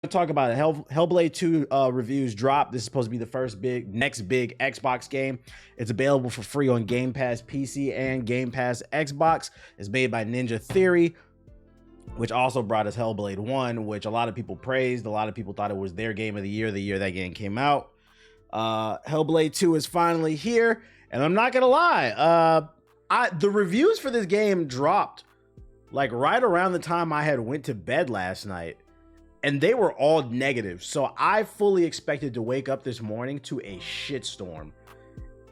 talk about it. Hellblade 2 reviews dropped. This is supposed to be the next big Xbox game. It's available for free on Game Pass PC and Game Pass Xbox. It's made by Ninja Theory, which also brought us Hellblade 1, which a lot of people praised. A lot of people thought it was their game of the year that game came out. Hellblade 2 is finally here, and I'm not gonna lie, the reviews for this game dropped like right around the time I had went to bed last night, and they were all negative. So I fully expected to wake up this morning to a shitstorm,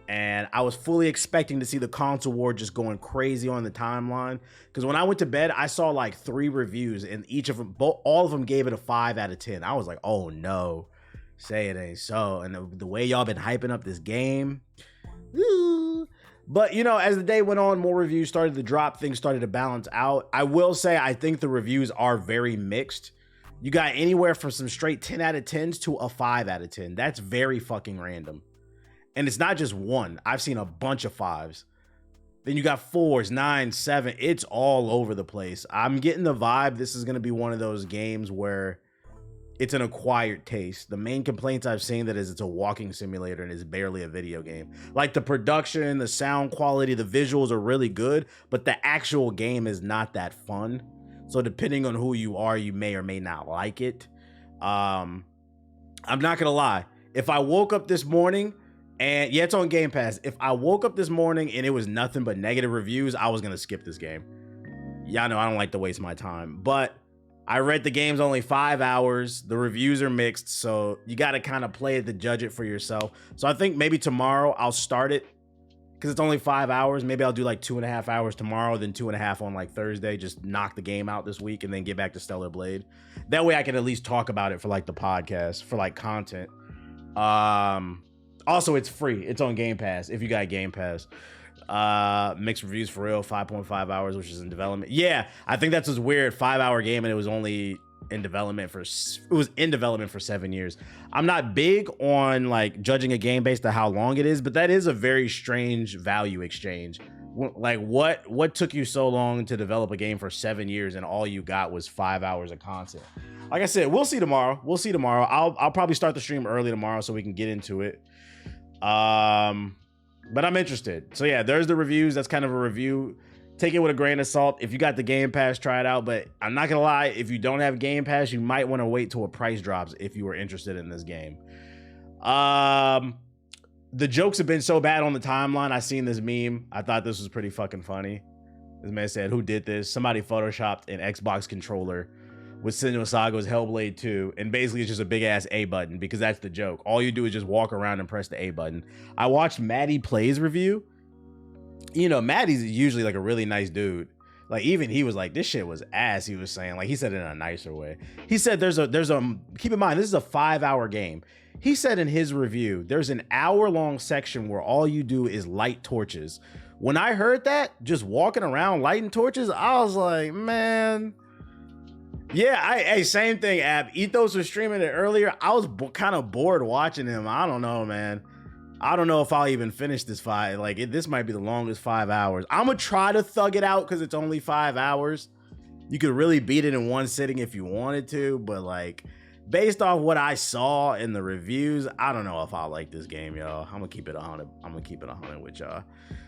and I was fully expecting to see the console war just going crazy on the timeline. Because when I went to bed, I saw like 3 reviews, and each of them, all of them gave it a 5 out of 10. I was like, oh no, say it ain't so. And the way y'all been hyping up this game, woo. But, you know, as the day went on, more reviews started to drop. Things started to balance out. I will say, I think the reviews are very mixed. You got anywhere from some straight 10 out of 10s to a 5 out of 10. That's very fucking random. And it's not just one. I've seen a bunch of 5s. Then you got 4s, 9s, 7. It's all over the place. I'm getting the vibe this is going to be one of those games where it's an acquired taste. The main complaints I've seen that is it's a walking simulator and it's barely a video game. Like the production, the sound quality, the visuals are really good, but the actual game is not that fun. So depending on who you are, you may or may not like it. I'm not gonna lie. If I woke up this morning and yeah, it's on Game Pass. If I woke up this morning and it was nothing but negative reviews, I was gonna skip this game. Y'all know I don't like to waste my time, but I read the game's only 5 hours. The reviews are mixed, so you got to kind of play it to judge it for yourself. So I think maybe tomorrow I'll start it because it's only 5 hours. Maybe I'll do like 2.5 hours tomorrow, then 2.5 on like Thursday. Just knock the game out this week and then get back to Stellar Blade. That way I can at least talk about it for like the podcast, for like content. Also, it's free. It's on Game Pass if you got Game Pass. Mixed reviews for real, 5.5 hours, which is in development. Yeah, I think that's a weird 5-hour game, and it was only in development for 7 years. I'm not big on like judging a game based on how long it is, but that is a very strange value exchange. Like what took you so long to develop a game for 7 years and all you got was 5 hours of content? Like I said, we'll see tomorrow. I'll probably start the stream early tomorrow so we can get into it. But I'm interested. So yeah, there's the reviews. That's kind of a review. Take it with a grain of salt. If you got the Game Pass, try it out. But I'm not gonna lie, if you don't have Game Pass, you might want to wait till a price drops if you were interested in this game. The jokes have been so bad on the timeline. I seen this meme. I thought this was pretty fucking funny. This man said, who did this? Somebody photoshopped an Xbox controller with Senua Saga's Hellblade 2, and basically it's just a big ass A button because that's the joke. All you do is just walk around and press the A button. I watched Maddie Plays review. You know, Maddie's usually like a really nice dude. Like even he was like, this shit was ass. He was saying, like, he said it in a nicer way. He said there's a keep in mind, this is a 5-hour game. He said in his review, there's an hour-long section where all you do is light torches. When I heard that, just walking around lighting torches, I was like, man. Yeah, hey, same thing, Ab. Ethos was streaming it earlier. I was kind of bored watching him. I don't know, man. I don't know if I'll even finish this fight. Like, this might be the longest 5 hours. I'm going to try to thug it out because it's only 5 hours. You could really beat it in one sitting if you wanted to, but like, based off what I saw in the reviews, I don't know if I'll like this game, y'all. I'm going to keep it 100. I'm going to keep it 100 with y'all.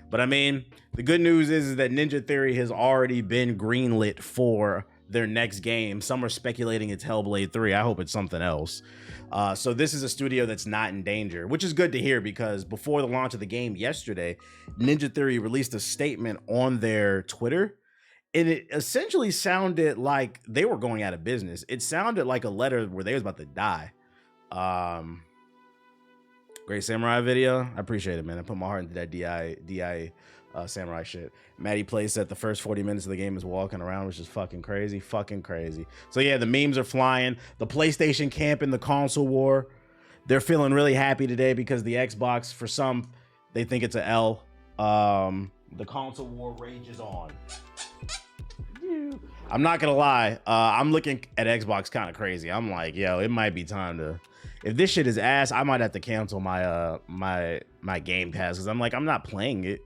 But I mean, the good news is that Ninja Theory has already been greenlit for their next game. Some are speculating it's Hellblade 3. I hope it's something else. So this is a studio that's not in danger, which is good to hear because before the launch of the game yesterday, Ninja Theory released a statement on their Twitter, and it essentially sounded like they were going out of business. It sounded like a letter where they was about to die. Great Samurai video. I appreciate it, man. I put my heart into that DI Samurai shit. Maddie Plays said the first 40 minutes of the game is walking around, which is fucking crazy. So yeah, the memes are flying. The PlayStation camp in the console war, they're feeling really happy today because the Xbox, for some, they think it's a L. The console war rages on. I'm not gonna lie, I'm looking at Xbox kind of crazy. I'm like, yo, it might be time to, if this shit is ass, I might have to cancel my my Game Pass because I'm like, I'm not playing it.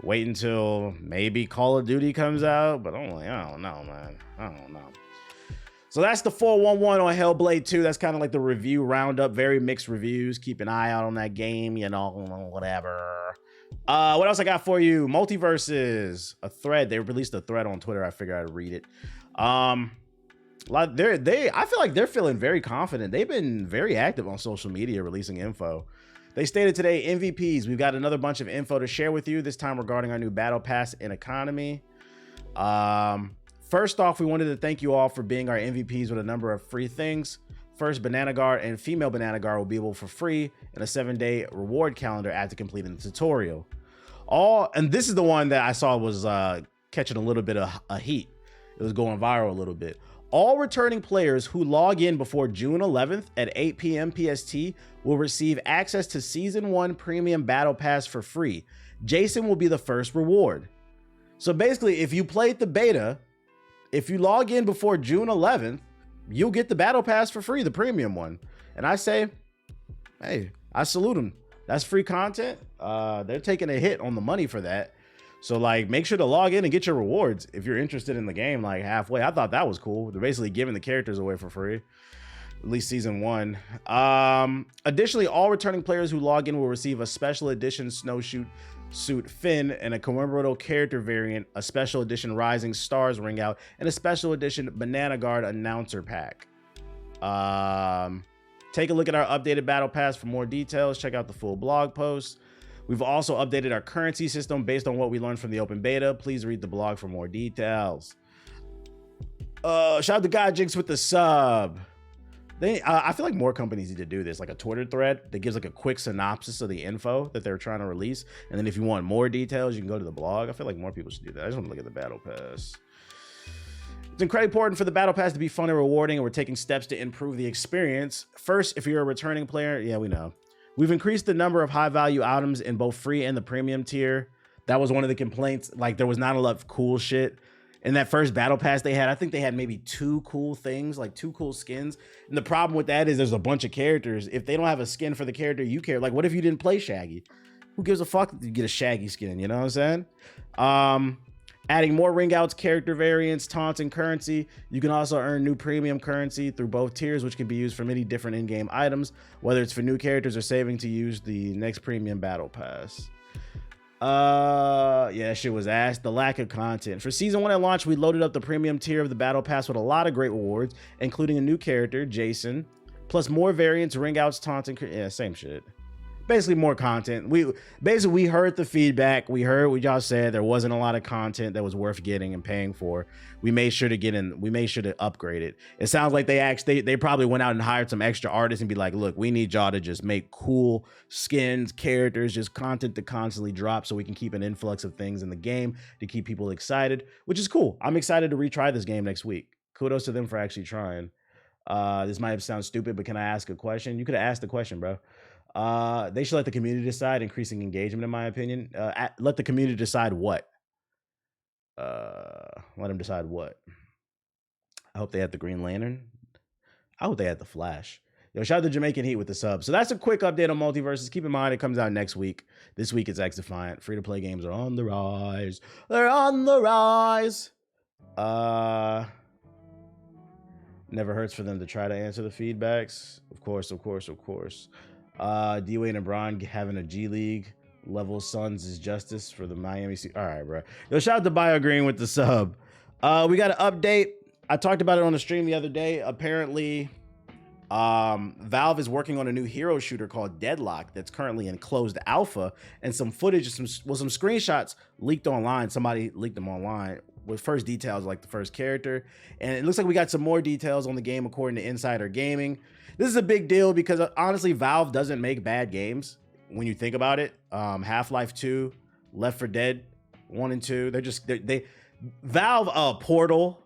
Wait until maybe Call of Duty comes out, but I'm like, I don't know, man. I don't know. So that's the 411 on Hellblade 2. That's kind of like the review roundup. Very mixed reviews. Keep an eye out on that game, you know, whatever. What else I got for you? Multiverses, a thread. They released a thread on Twitter. I figured I'd read it. I feel like they're feeling very confident. They've been very active on social media releasing info. They stated today, MVPs, we've got another bunch of info to share with you, this time regarding our new battle pass and economy. First off, we wanted to thank you all for being our MVPs with a number of free things. First, Banana Guard and Female Banana Guard will be able for free in a 7-day reward calendar after completing the tutorial. And this is the one that I saw was catching a little bit of heat. It was going viral a little bit. All returning players who log in before June 11th at 8 p.m. PST will receive access to Season 1 Premium Battle Pass for free. Jason will be the first reward. So basically, if you played the beta, if you log in before June 11th, you'll get the Battle Pass for free, the premium one. And I say, hey, I salute them. That's free content. They're taking a hit on the money for that. So like, make sure to log in and get your rewards if you're interested in the game like halfway. I thought that was cool. They're basically giving the characters away for free, at least season 1. Additionally, all returning players who log in will receive a special edition snowsuit Finn and a commemorative character variant, a special edition Rising Stars ring out, and a special edition Banana Guard announcer pack. Take a look at our updated battle pass for more details. Check out the full blog post. We've also updated our currency system based on what we learned from the open beta. Please read the blog for more details. Shout out to God Jinx with the sub. I feel like more companies need to do this, like a Twitter thread that gives like a quick synopsis of the info that they're trying to release. And then if you want more details, you can go to the blog. I feel like more people should do that. I just want to look at the battle pass. It's incredibly important for the battle pass to be fun and rewarding, and we're taking steps to improve the experience. First, if you're a returning player, yeah, we know. We've increased the number of high-value items in both free and the premium tier. That was one of the complaints. Like, there was not a lot of cool shit. In that first battle pass they had, I think they had maybe 2 cool things, like 2 cool skins. And the problem with that is there's a bunch of characters. If they don't have a skin for the character you care, like what if you didn't play Shaggy? Who gives a fuck if you get a Shaggy skin, you know what I'm saying? Adding more ring outs, character variants, taunts, and currency. You can also earn new premium currency through both tiers, which can be used for many different in-game items, whether it's for new characters or saving to use the next premium battle pass. Yeah, that shit was ass. The lack of content. For season 1 at launch, we loaded up the premium tier of the battle pass with a lot of great rewards, including a new character, Jason, plus more variants, ring outs, taunts, and yeah, same shit. Basically more content. We heard the feedback. We heard what y'all said. There wasn't a lot of content that was worth getting and paying for. We made sure to get in. We made sure to upgrade it. It sounds like they probably went out and hired some extra artists and be like, look, we need y'all to just make cool skins, characters, just content to constantly drop so we can keep an influx of things in the game to keep people excited, which is cool. I'm excited to retry this game next week. Kudos to them for actually trying. This might sound stupid, but can I ask a question? You could have asked the question, bro. They should let the community decide, increasing engagement, in my opinion. Let the community decide what. Let them decide what. I hope they had the Green Lantern. I hope they had the Flash. Yo, shout out to Jamaican Heat with the sub. So that's a quick update on Multiverses. Keep in mind, it comes out next week. This week it's X-Defiant. Free-to-play games are on the rise. They're on the rise. Never hurts for them to try to answer the feedbacks. Of course. D-Wade and Bron having a G League level Suns is justice for the Miami. All right, bro. Yo, shout out to Bio Green with the sub. We got an update. I talked about it on the stream the other day. Apparently, Valve is working on a new hero shooter called Deadlock that's currently in closed alpha, and some footage, some screenshots leaked online. Somebody leaked them online with first details, like the first character. And it looks like we got some more details on the game according to Insider Gaming. This is a big deal because honestly, Valve doesn't make bad games when you think about it. Half-Life 2, Left 4 Dead 1 and 2, Valve, Portal.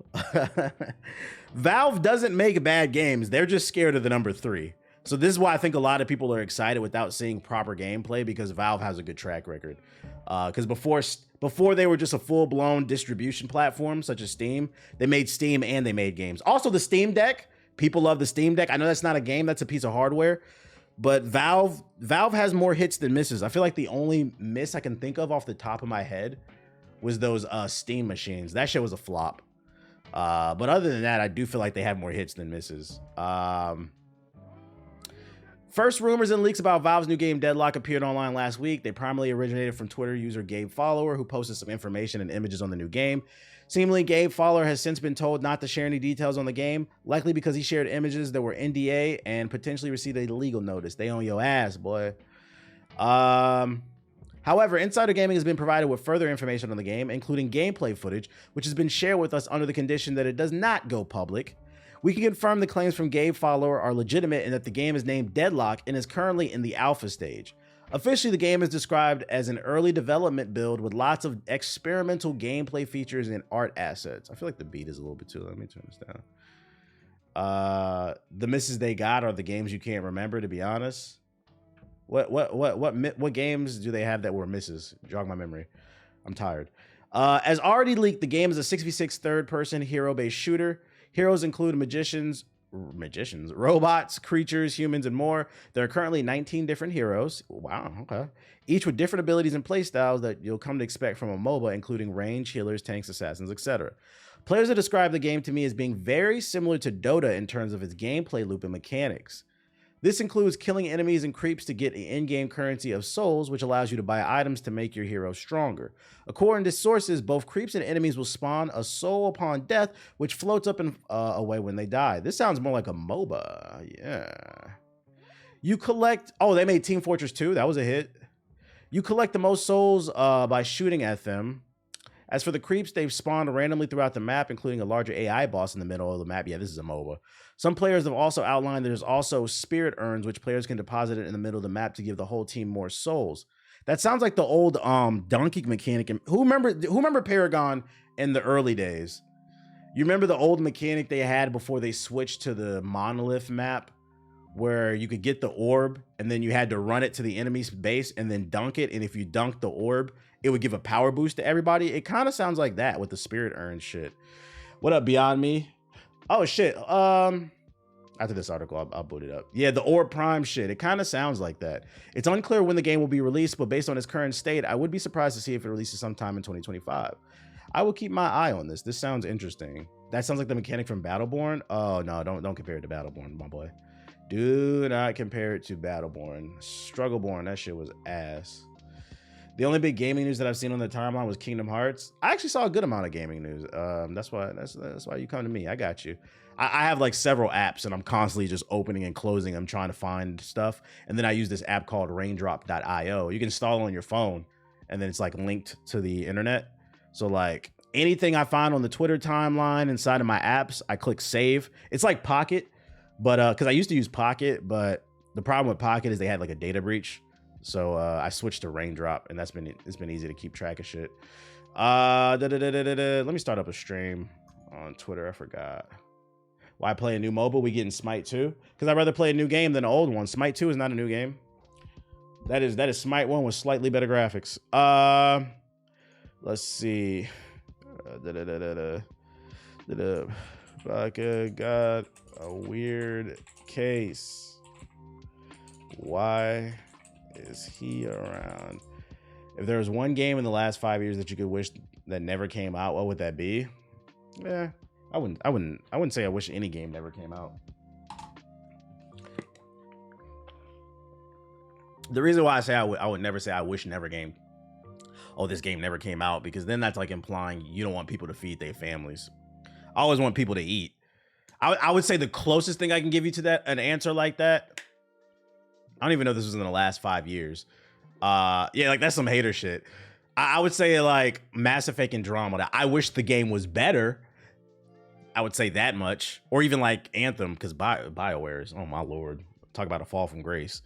Valve doesn't make bad games. They're just scared of the number 3. So this is why I think a lot of people are excited without seeing proper gameplay, because Valve has a good track record. Because before they were just a full-blown distribution platform such as Steam, they made Steam and they made games. Also, the Steam Deck. People love the Steam Deck. I know that's not a game, that's a piece of hardware, but Valve has more hits than misses. I feel like the only miss I can think of off the top of my head was those Steam machines. That shit was a flop. But other than that, I do feel like they have more hits than misses. First rumors and leaks about Valve's new game Deadlock appeared online last week. They primarily originated from Twitter user Gabe Follower, who posted some information and images on the new game. Seemingly, Gabe Follower has since been told not to share any details on the game, likely because he shared images that were NDA and potentially received a legal notice. They on your ass, boy. However, Insider Gaming has been provided with further information on the game, including gameplay footage, which has been shared with us under the condition that it does not go public. We can confirm the claims from Gabe Follower are legitimate and that the game is named Deadlock and is currently in the alpha stage. Officially, the game is described as an early development build with lots of experimental gameplay features and art assets. I feel like the beat is a little bit too low. Let me turn this down. The misses they got are the games you can't remember, to be honest. What games do they have that were misses? Jog my memory. I'm tired. As already leaked, the game is a 6v6 third-person hero-based shooter. Heroes include magicians, robots, creatures, humans, and more. There are currently 19 different heroes. Wow, okay. Each with different abilities and playstyles that you'll come to expect from a MOBA, including range, healers, tanks, assassins, etc. Players have described the game to me as being very similar to Dota in terms of its gameplay loop and mechanics. This includes killing enemies and creeps to get the in-game currency of souls, which allows you to buy items to make your hero stronger. According to sources, both creeps and enemies will spawn a soul upon death, which floats up and away when they die. This sounds more like a MOBA. Yeah. You collect... Oh, they made Team Fortress 2. That was a hit. You collect the most souls by shooting at them. As for the creeps, they've spawned randomly throughout the map, including a larger AI boss in the middle of the map. Yeah, this is a MOBA. Some players have also outlined there's also spirit urns, which players can deposit it in the middle of the map to give the whole team more souls. That sounds like the old donkey mechanic. Who remember Paragon in the early days? You remember the old mechanic they had before they switched to the monolith map, where you could get the orb and then you had to run it to the enemy's base and then dunk it. And if you dunked the orb, it would give a power boost to everybody. It kind of sounds like that with the spirit urn shit. What up, Beyond Me? Oh shit. After this article, I'll boot it up. Yeah, the Orb Prime shit. It kind of sounds like that. It's unclear when the game will be released, but based on its current state, I would be surprised to see if it releases sometime in 2025. I will keep my eye on this. This sounds interesting. That sounds like the mechanic from Battleborn. Oh no, don't compare it to Battleborn, my boy. Do not compare it to Battleborn. Struggleborn, that shit was ass. The only big gaming news that I've seen on the timeline was Kingdom Hearts. I actually saw a good amount of gaming news. That's why you come to me. I got you. I have like several apps and I'm constantly just opening and closing them, trying to find stuff. And then I use this app called raindrop.io. You can install it on your phone and then it's like linked to the internet. So like anything I find on the Twitter timeline inside of my apps, I click save. It's like Pocket, but because I used to use Pocket, but the problem with Pocket is they had like a data breach. So I switched to Raindrop, and it's been easy to keep track of shit. Let me start up a stream on Twitter. I forgot. Why play a new mobile? We getting Smite 2? Because I'd rather play a new game than an old one. Smite 2 is not a new game. That is Smite 1 with slightly better graphics. Let's see. Got a weird case. Why is he around? If there was one game in the last 5 years that you could wish that never came out, what would that be? Yeah, I wouldn't say I wish any game never came out. The reason why I say I would never say I wish never game. Oh, this game never came out, because then that's like implying you don't want people to feed their families. I always want people to eat. I would say the closest thing I can give you to that, an answer like that, I don't even know if this was in the last 5 years. Yeah, like that's some hater shit. I would say like Mass Effect Andromeda. I wish the game was better. I would say that much. Or even like Anthem, because BioWare is, oh my lord. Talk about a fall from grace.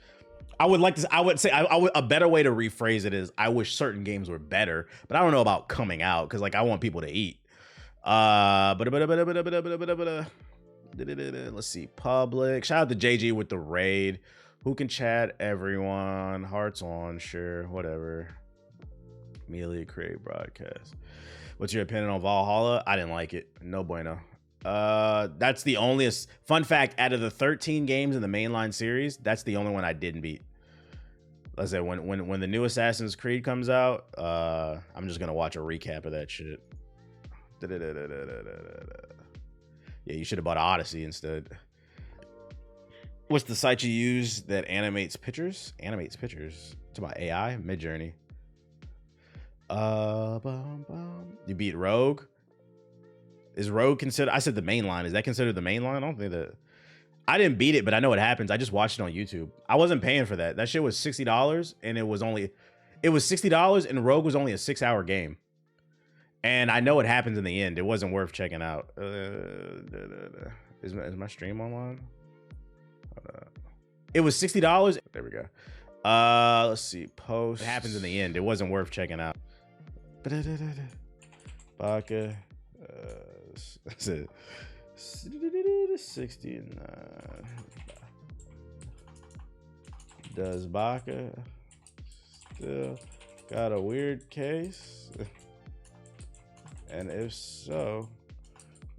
I would say a better way to rephrase it is I wish certain games were better, but I don't know about coming out, because like I want people to eat. Let's see. Public. Shout out to JG with the raid. Who can chat? Everyone. Hearts on. Sure. Whatever. Immediately create broadcast. What's your opinion on Valhalla? I didn't like it. No bueno. That's the only fun fact, out of the 13 games in the mainline series, that's the only one I didn't beat. Let's say when the new Assassin's Creed comes out, I'm just gonna watch a recap of that shit. Yeah, you should have bought Odyssey instead. What's the site you use that animates pictures? Animates pictures. It's about AI. Midjourney. You beat Rogue. Is Rogue considered? I said the main line. Is that considered the main line? I don't think that. I didn't beat it, but I know what happens. I just watched it on YouTube. I wasn't paying for that. That shit was $60, and it was $60, and Rogue was only a 6-hour game. And I know what happens in the end. It wasn't worth checking out. Is my stream online? It was $60. There we go. Let's see. Post. It happens in the end. It wasn't worth checking out. Baka. That's it. 69. Does Baka still got a weird case? And if so,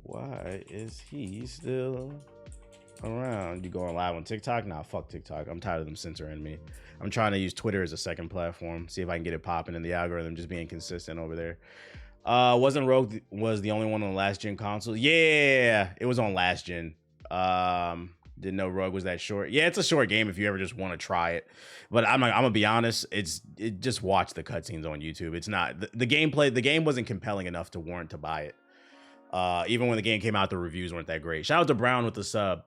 why is he still around? You going live on TikTok? Nah, fuck TikTok. I'm tired of them censoring me. I'm trying to use Twitter as a second platform. See if I can get it popping in the algorithm, just being consistent over there. Wasn't Rogue was the only one on the last gen console? Yeah, it was on last gen. Didn't know Rogue was that short. Yeah, it's a short game if you ever just want to try it. But I'm gonna be honest, just watch the cutscenes on YouTube. It's not the gameplay. The game wasn't compelling enough to warrant to buy it. Even when the game came out, the reviews weren't that great. Shout out to Brown with the sub.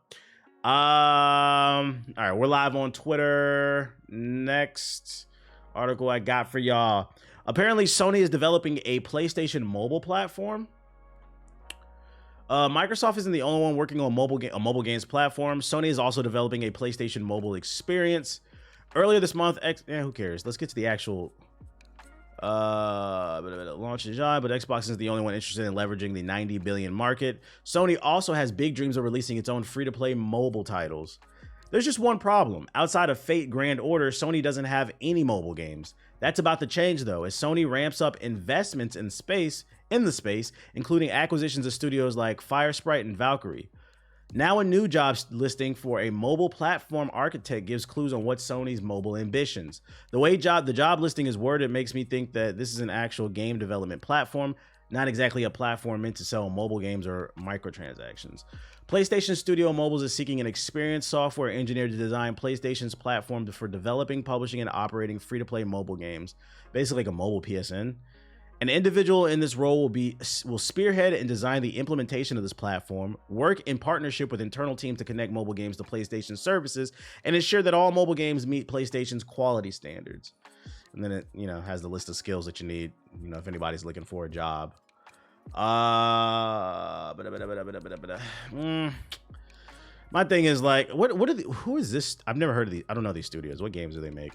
All right, we're live on Twitter. Next article I got for y'all. Apparently, Sony is developing a PlayStation mobile platform. Microsoft isn't the only one working on a mobile games platform. Sony is also developing a PlayStation mobile experience. Earlier this month, who cares? Let's get to the actual launch design, but Xbox is the only one interested in leveraging the $90 billion market. Sony also has big dreams of releasing its own free-to-play mobile titles. There's just one problem. Outside of Fate Grand Order, Sony doesn't have any mobile games. That's about to change, though, as Sony ramps up investments in the space, including acquisitions of studios like Firesprite and Valkyrie. Now a new job listing for a mobile platform architect gives clues on what Sony's mobile ambitions. The way the job listing is worded makes me think that this is an actual game development platform, not exactly a platform meant to sell mobile games or microtransactions. PlayStation Studio Mobiles is seeking an experienced software engineer to design PlayStation's platform for developing, publishing, and operating free-to-play mobile games, basically like a mobile PSN. An individual in this role will spearhead and design the implementation of this platform, work in partnership with internal teams to connect mobile games to PlayStation services, and ensure that all mobile games meet PlayStation's quality standards. And then it, has the list of skills that you need, if anybody's looking for a job. My thing is like, who is this? I've never heard of these. I don't know these studios. What games do they make?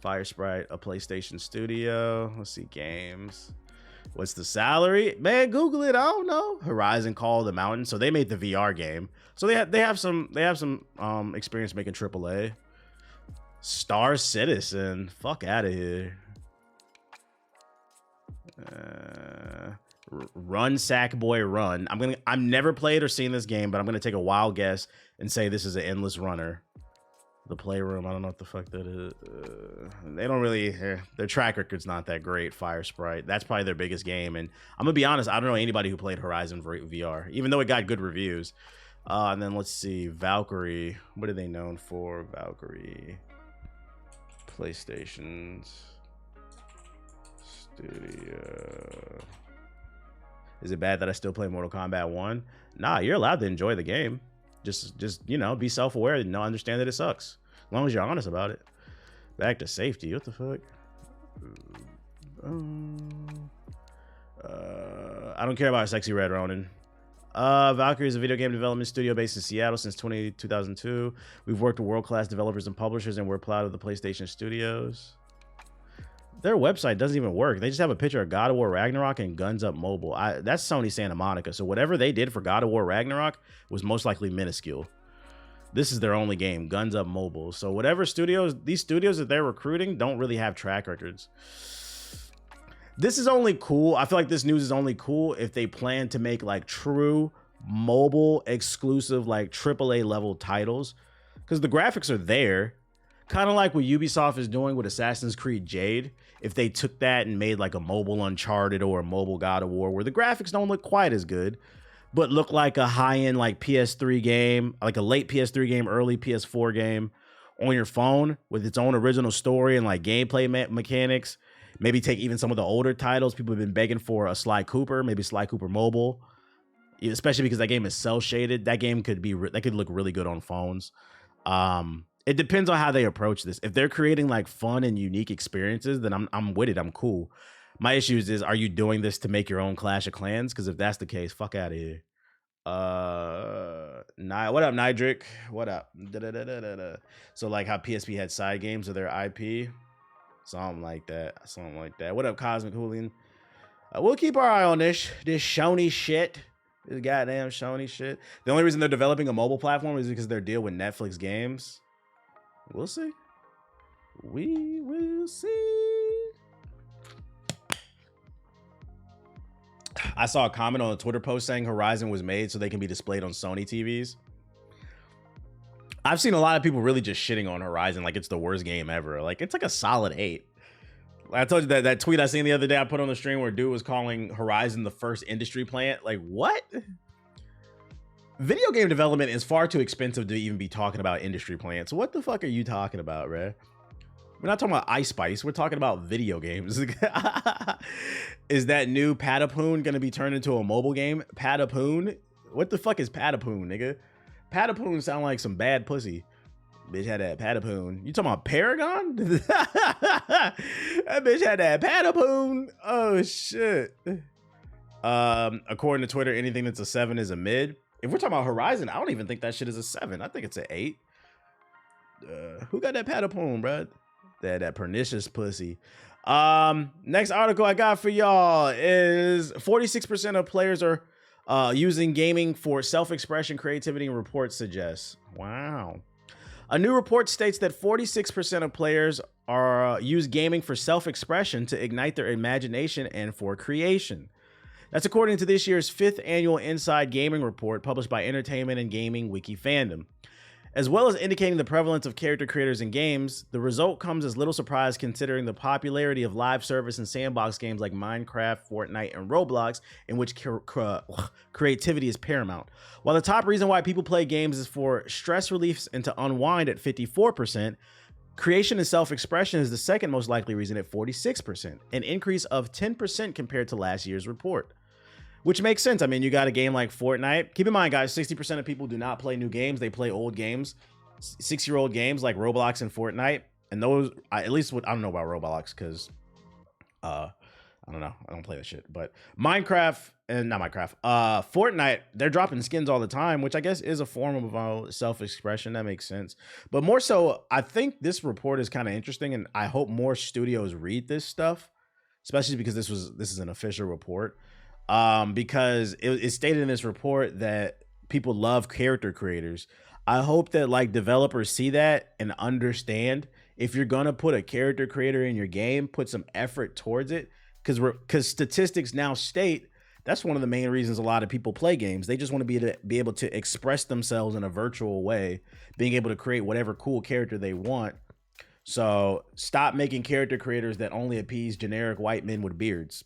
Firesprite, a PlayStation studio. Let's see, games. What's the salary? Man, Google it. I don't know. Horizon Call of the Mountain. So they made the VR game. So they have some experience making AAA. Star Citizen. Fuck out of here. Run Sackboy Run. I've never played or seen this game, but I'm gonna take a wild guess and say this is an endless runner. The Playroom, I don't know what the fuck that is. They don't really, their track record's not that great. Firesprite, that's probably their biggest game. And I'm gonna be honest, I don't know anybody who played Horizon VR, even though it got good reviews. And then let's see, Valkyrie. What are they known for? Valkyrie, PlayStation's studio. Is it bad that I still play Mortal Kombat 1? Nah, you're allowed to enjoy the game. Just be self-aware and understand that it sucks. As long as you're honest about it. Back to safety. What the fuck? I don't care about Sexy Red Ronin. Valkyrie is a video game development studio based in Seattle since 2002. We've worked with world-class developers and publishers, and we're proud of the PlayStation studios. Their website doesn't even work. They just have a picture of God of War Ragnarok and Guns Up Mobile. That's Sony Santa Monica. So whatever they did for God of War Ragnarok was most likely minuscule. This is their only game, Guns Up Mobile. So whatever these studios that they're recruiting don't really have track records. This is only cool. I feel like this news is only cool if they plan to make like true mobile exclusive, like AAA level titles. Because the graphics are there. kind of like what Ubisoft is doing with Assassin's Creed Jade. If they took that and made like a mobile Uncharted or a mobile God of War, where the graphics don't look quite as good, but look like a high-end like PS3 game, like a late PS3 game, early PS4 game on your phone with its own original story and like gameplay mechanics. Maybe take even some of the older titles. People have been begging for a Sly Cooper, maybe Sly Cooper Mobile, especially because that game is cell shaded. That game could look really good on phones. It depends on how they approach this. If they're creating like fun and unique experiences, then I'm with it. I'm cool. My issues is, are you doing this to make your own Clash of Clans? Because if that's the case, fuck out of here. What up, Nidrick? What up? Da-da-da-da-da-da. So like how PSP had side games of their IP, something like that. What up, Cosmic Hooligan? We'll keep our eye on this Sony shit. This goddamn Sony shit. The only reason they're developing a mobile platform is because their deal with Netflix games. We'll see. We will see. I saw a comment on a Twitter post saying Horizon was made so they can be displayed on Sony TVs. I've seen a lot of people really just shitting on Horizon like it's the worst game ever. Like, it's like a solid 8. I told you that tweet I seen the other day I put on the stream where dude was calling Horizon the first industry plant. Like, what? Video game development is far too expensive to even be talking about industry plants. What the fuck are you talking about, bruh? We're not talking about Ice Spice. We're talking about video games. Is that new Patapoon going to be turned into a mobile game? Patapoon? What the fuck is Patapoon, nigga? Patapoon sound like some bad pussy. Bitch had that Patapoon. You talking about Paragon? That bitch had that Patapoon. Oh, shit. According to Twitter, anything that's a 7 is a mid. If we're talking about Horizon, I don't even think that shit is a 7. I think it's an 8. Who got that Patapoon, bro? That pernicious pussy. Next article I got for y'all is 46% of players are using gaming for self-expression, creativity, and reports suggest. Wow. A new report states that 46% of players use gaming for self-expression to ignite their imagination and for creation. That's according to this year's 5th annual Inside Gaming report published by Entertainment and Gaming Wiki Fandom. As well as indicating the prevalence of character creators in games, the result comes as little surprise considering the popularity of live service and sandbox games like Minecraft, Fortnite, and Roblox, in which creativity is paramount. While the top reason why people play games is for stress relief and to unwind at 54%, creation and self-expression is the second most likely reason at 46%, an increase of 10% compared to last year's report. Which makes sense. I mean, you got a game like Fortnite. Keep in mind, guys, 60% of people do not play new games. They play old games, 6-year-old games like Roblox and Fortnite. And those, I don't know about Roblox because, I don't know. I don't play that shit. But Fortnite, they're dropping skins all the time, which I guess is a form of self-expression. That makes sense. But more so, I think this report is kind of interesting, and I hope more studios read this stuff, especially because this is an official report. Because it stated in this report that people love character creators. I hope that like developers see that and understand if you're gonna put a character creator in your game, put some effort towards it. Because statistics now state that's one of the main reasons a lot of people play games. They just want to be able to express themselves in a virtual way, being able to create whatever cool character they want. So stop making character creators that only appease generic white men with beards.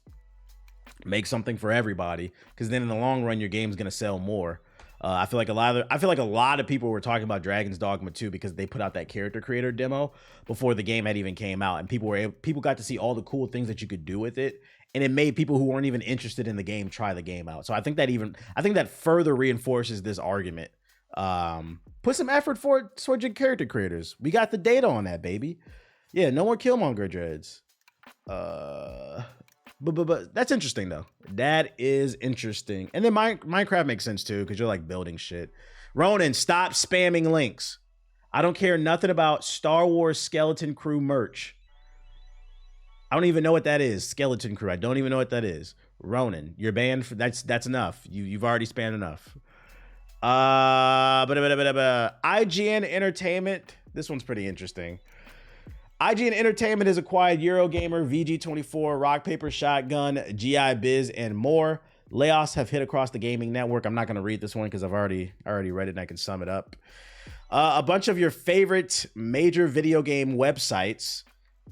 Make something for everybody, because then in the long run your game's gonna sell more. I feel like a lot of people were talking about Dragon's Dogma 2 because they put out that character creator demo before the game had even came out, and people got to see all the cool things that you could do with it, and it made people who weren't even interested in the game try the game out. So I think that further reinforces this argument. Put some effort towards your character creators. We got the data on that, baby. Yeah, no more Killmonger dreads. But that's interesting though. That is interesting. And then Minecraft makes sense too, because you're like building shit. Ronan, stop spamming links. I don't care nothing about Star Wars Skeleton Crew merch. I don't even know what that is. Skeleton Crew. I don't even know what that is. Ronan, you're banned for that's enough. You've already spammed enough. IGN Entertainment. This one's pretty interesting. IGN Entertainment has acquired Eurogamer, VG24, Rock Paper Shotgun, GI Biz, and more. Layoffs have hit across the gaming network. I'm not going to read this one because I've already read it and I can sum it up. A bunch of your favorite major video game websites,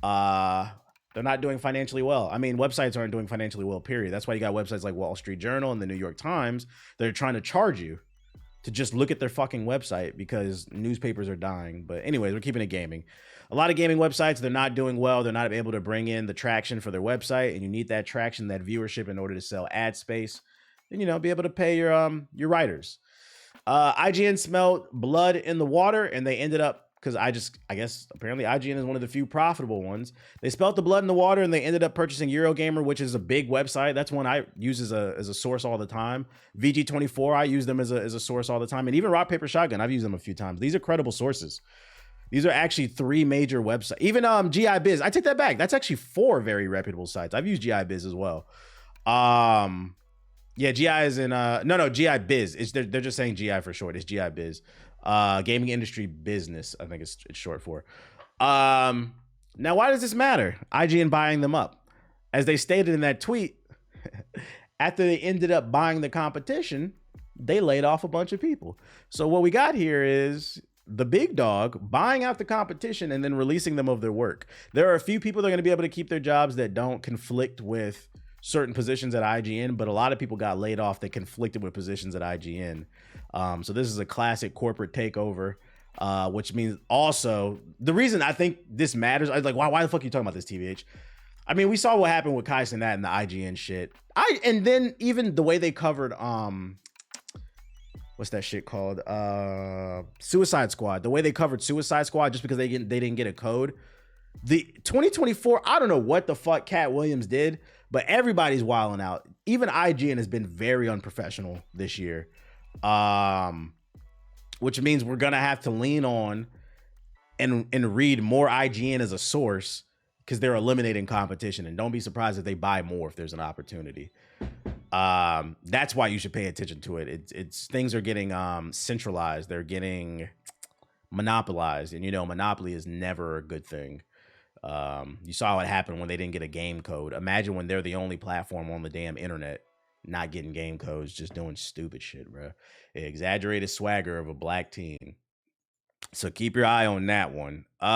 they're not doing financially well. I mean, websites aren't doing financially well, period. That's why you got websites like Wall Street Journal and the New York Times. They're trying to charge you to just look at their fucking website because newspapers are dying. But anyways, we're keeping it gaming. A lot of gaming websites, they're not doing well. They're not able to bring in the traction for their website, and you need that traction, that viewership in order to sell ad space and, you know, be able to pay your writers. IGN smelled blood in the water, and they ended up, because I guess apparently IGN is one of the few profitable ones. They smelled the blood in the water, and they ended up purchasing Eurogamer, which is a big website. That's one I use as a source all the time. VG24, I use them as a source all the time, and even Rock Paper Shotgun, I've used them a few times. These are credible sources. These are actually 3 major websites. Even GI Biz, I take that back. That's actually 4 very reputable sites. I've used GI Biz as well. Yeah, GI is in no GI Biz. They're just saying GI for short. It's GI Biz. Gaming Industry Business, I think it's short for. Now, why does this matter? IGN buying them up. As they stated in that tweet, after they ended up buying the competition, they laid off a bunch of people. So what we got here is the big dog buying out the competition and then releasing them of their work. There are a few people that are going to be able to keep their jobs that don't conflict with certain positions at IGN, but a lot of people got laid off that conflicted with positions at IGN. So this is a classic corporate takeover, which means also the reason I think this matters. I was like, why the fuck are you talking about this, TVH? I mean, we saw what happened with Kai Cenat and the IGN shit. And then even the way they covered what's that shit called? Suicide Squad. The way they covered Suicide Squad just because they didn't get a code. The 2024, I don't know what the fuck Cat Williams did, but everybody's wilding out. Even IGN has been very unprofessional this year. Which means we're gonna have to lean on and read more IGN as a source because they're eliminating competition. And don't be surprised if they buy more if there's an opportunity. That's why you should pay attention to it. It's things are getting centralized. They're getting monopolized, and you know, monopoly is never a good thing. You saw what happened when they didn't get a game code. Imagine when they're the only platform on the damn internet not getting game codes, just doing stupid shit, bro. Exaggerated swagger of a black teen. So keep your eye on that one.